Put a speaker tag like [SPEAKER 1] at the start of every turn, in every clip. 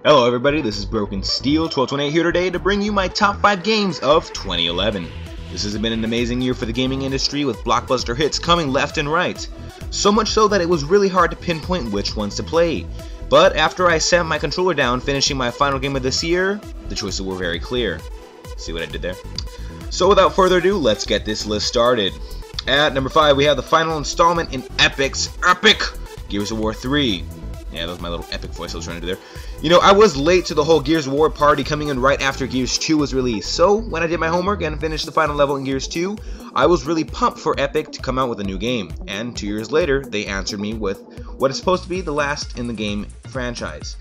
[SPEAKER 1] Hello everybody, this is Broken Steel 1228 here today to bring you my top 5 games of 2011. This has been an amazing year for the gaming industry with blockbuster hits coming left and right. So much so that it was really hard to pinpoint which ones to play. But after I sat my controller down finishing my final game of this year, the choices were very clear. See what I did there? So without further ado, let's get this list started. At number 5 we have the final installment in Epic's epic Gears of War 3. Yeah, that was my little epic voice I was trying to do there. You know, I was late to the whole Gears of War party coming in right after Gears 2 was released. So, when I did my homework and finished the final level in Gears 2, I was really pumped for Epic to come out with a new game. And 2 years later, they answered me with what is supposed to be the last in the game franchise.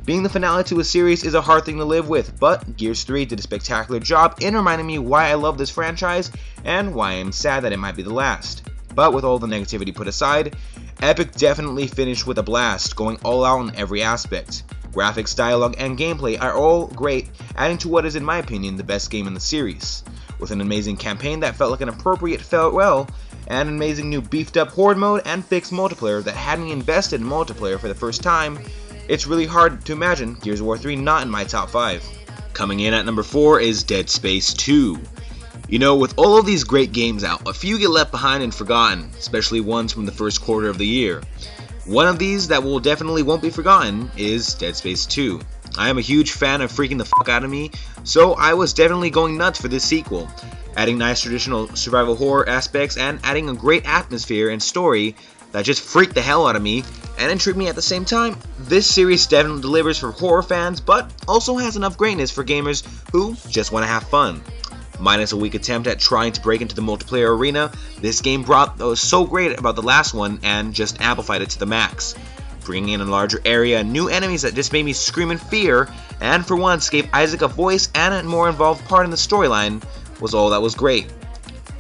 [SPEAKER 1] Being the finale to a series is a hard thing to live with, but Gears 3 did a spectacular job in reminding me why I love this franchise and why I am sad that it might be the last. But with all the negativity put aside, Epic definitely finished with a blast, going all out on every aspect. Graphics, dialogue, and gameplay are all great, adding to what is in my opinion the best game in the series. With an amazing campaign that felt like an appropriate farewell, and an amazing new beefed up horde mode and fixed multiplayer that had me invested in multiplayer for the first time, it's really hard to imagine Gears of War 3 not in my top 5. Coming in at number 4 is Dead Space 2. You know, with all of these great games out, a few get left behind and forgotten, especially ones from the first quarter of the year. One of these that definitely won't be forgotten is Dead Space 2. I am a huge fan of freaking the fuck out of me, so I was definitely going nuts for this sequel, adding nice traditional survival horror aspects and adding a great atmosphere and story that just freaked the hell out of me and intrigued me at the same time. This series definitely delivers for horror fans, but also has enough greatness for gamers who just want to have fun. Minus a weak attempt at trying to break into the multiplayer arena, this game brought what was so great about the last one and just amplified it to the max. Bringing in a larger area, new enemies that just made me scream in fear, and for once gave Isaac a voice and a more involved part in the storyline was all that was great.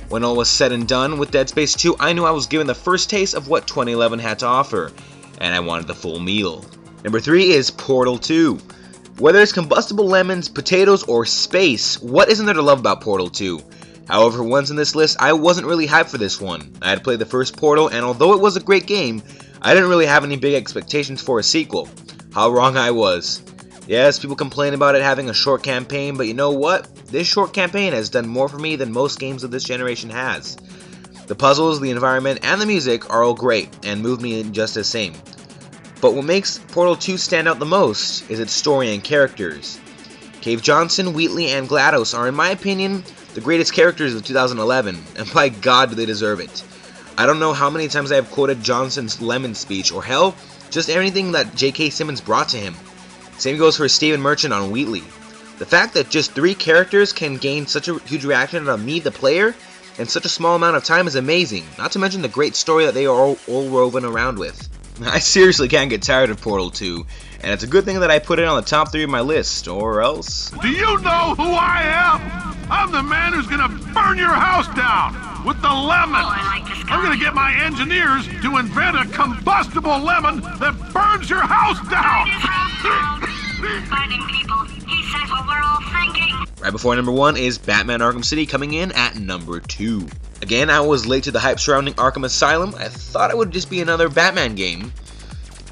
[SPEAKER 1] When all was said and done with Dead Space 2, I knew I was given the first taste of what 2011 had to offer, and I wanted the full meal. Number 3 is Portal 2. Whether it's combustible lemons, potatoes, or space, what isn't there to love about Portal 2? However, once in this list, I wasn't really hyped for this one. I had played the first Portal, and although it was a great game, I didn't really have any big expectations for a sequel. How wrong I was. Yes, people complain about it having a short campaign, but you know what? This short campaign has done more for me than most games of this generation has. The puzzles, the environment, and the music are all great, and move me in just the same. But what makes Portal 2 stand out the most is its story and characters. Cave Johnson, Wheatley, and GLaDOS are in my opinion the greatest characters of 2011, and by God do they deserve it. I don't know how many times I have quoted Johnson's Lemon speech, or hell, just anything that J.K. Simmons brought to him. Same goes for Stephen Merchant on Wheatley. The fact that just 3 characters can gain such a huge reaction on me, the player, in such a small amount of time is amazing, not to mention the great story that they are all woven around with. I seriously can't get tired of Portal 2, and it's a good thing that I put it on the top 3 of my list, or else...
[SPEAKER 2] Do you know who I am? I'm the man who's gonna burn your house down with the lemon. I'm gonna get my engineers to invent a combustible lemon that burns your house down.
[SPEAKER 3] Fighting people. He says what we're all thinking.
[SPEAKER 1] Right before number 1 is Batman Arkham City coming in at number 2. Again, I was late to the hype surrounding Arkham Asylum. I thought it would just be another Batman game.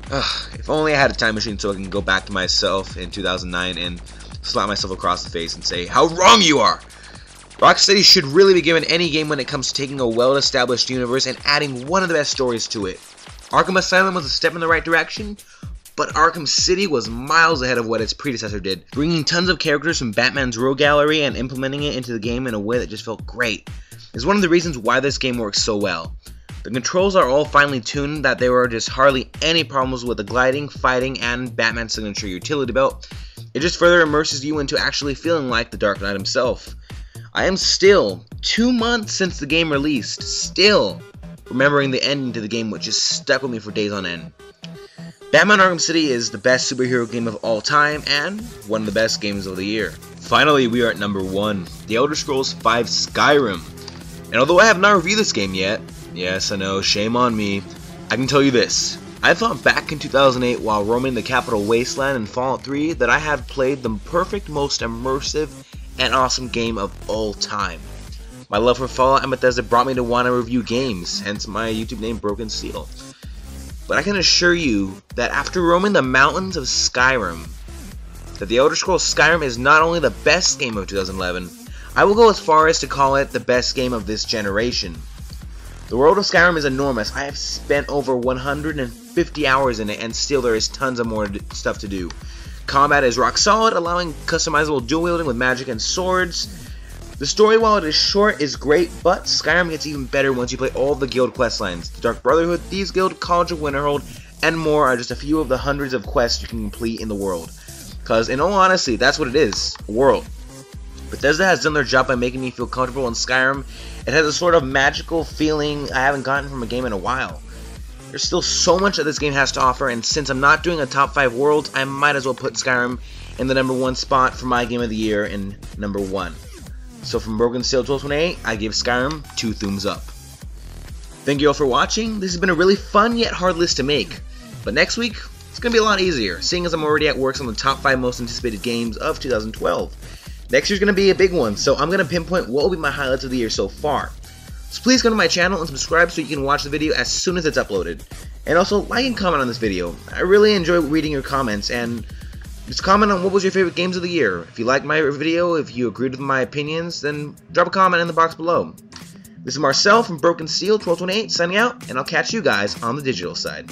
[SPEAKER 1] If only I had a time machine so I can go back to myself in 2009 and slap myself across the face and say, how wrong you are! Rocksteady should really be given any game when it comes to taking a well-established universe and adding one of the best stories to it. Arkham Asylum was a step in the right direction, but Arkham City was miles ahead of what its predecessor did, bringing tons of characters from Batman's Rogue Gallery and implementing it into the game in a way that just felt great. It's one of the reasons why this game works so well. The controls are all finely tuned that there are just hardly any problems with the gliding, fighting, and Batman's signature utility belt. It just further immerses you into actually feeling like the Dark Knight himself. I am still, 2 months since the game released, still remembering the ending to the game which just stuck with me for days on end. Batman Arkham City is the best superhero game of all time and one of the best games of the year. Finally, we are at number 1, The Elder Scrolls V Skyrim. And although I have not reviewed this game yet, yes I know, shame on me, I can tell you this. I thought back in 2008 while roaming the Capital Wasteland in Fallout 3 that I had played the perfect, most immersive, and awesome game of all time. My love for Fallout and Bethesda brought me to want to review games, hence my YouTube name Broken Steel. But I can assure you that after roaming the mountains of Skyrim, that The Elder Scrolls Skyrim is not only the best game of 2011, I will go as far as to call it the best game of this generation. The world of Skyrim is enormous. I have spent over 150 hours in it, and still there is tons of more stuff to do. Combat is rock solid, allowing customizable dual wielding with magic and swords. The story, while it is short, is great, but Skyrim gets even better once you play all of the guild quest lines. The Dark Brotherhood, Thieves Guild, College of Winterhold, and more are just a few of the hundreds of quests you can complete in the world. Because, in all honesty, that's what it is, a world. Bethesda has done their job by making me feel comfortable in Skyrim. It has a sort of magical feeling I haven't gotten from a game in a while. There's still so much that this game has to offer, and since I'm not doing a top 5 worlds, I might as well put Skyrim in the #1 spot for my game of the year in #1. So from Broken Steel 1228, I give Skyrim 2 thumbs up. Thank you all for watching. This has been a really fun yet hard list to make. But next week, it's going to be a lot easier, seeing as I'm already at work on the top 5 most anticipated games of 2012. Next year's going to be a big one, so I'm going to pinpoint what will be my highlights of the year so far. So please go to my channel and subscribe so you can watch the video as soon as it's uploaded. And also, like and comment on this video. I really enjoy reading your comments, and just comment on what was your favorite games of the year. If you liked my video, if you agreed with my opinions, then drop a comment in the box below. This is Marcel from Broken Steel 1228 signing out, and I'll catch you guys on the digital side.